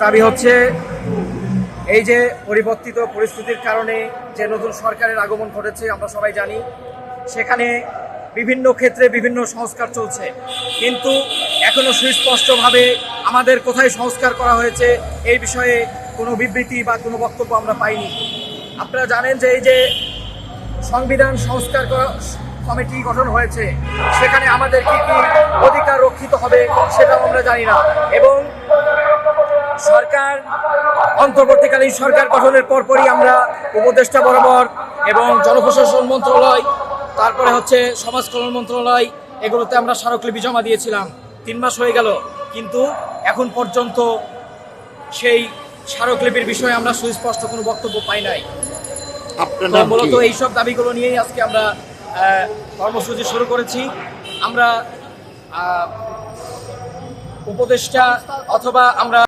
দাবি হচ্ছে এই যে পরিবর্তিত পরিস্থিতির কারণে যে নতুন সরকারের আগমন ঘটেছে আমরা সবাই জানি, সেখানে বিভিন্ন ক্ষেত্রে বিভিন্ন সংস্কার চলছে, কিন্তু এখনো সুস্পষ্টভাবে আমাদের কোথায় সংস্কার করা হয়েছে এই বিষয়ে কোনো বিবৃতি বা কোনো বক্তব্য আমরা পাইনি। আপনারা জানেন যে এই যে সংবিধান সংস্কার কমিটি গঠন হয়েছে, সেখানে আমাদের কি কি অধিকার রক্ষিত হবে সেটাও আমরা জানি না। এবং সরকার অন্তর্বর্তীকালীন সরকার গঠনের পরপরই আমরা উপদেষ্টা বরাবর এবং জনপ্রশাসন মন্ত্রণালয়, তারপরে হচ্ছে সমাজ কল্যাণ মন্ত্রণালয়, এগুলোতে আমরা স্মারকলিপি জমা দিয়েছিলাম। 3 মাস হয়ে গেল, কিন্তু এখন পর্যন্ত সেই স্মারকলিপির বিষয়ে আমরা সুস্পষ্ট কোনো বক্তব্য পাই নাই। মূলত এইসব দাবিগুলো নিয়েই আজকে আমরা কর্মসূচি শুরু করেছি। আমরা উপদেষ্টা অথবা আমরা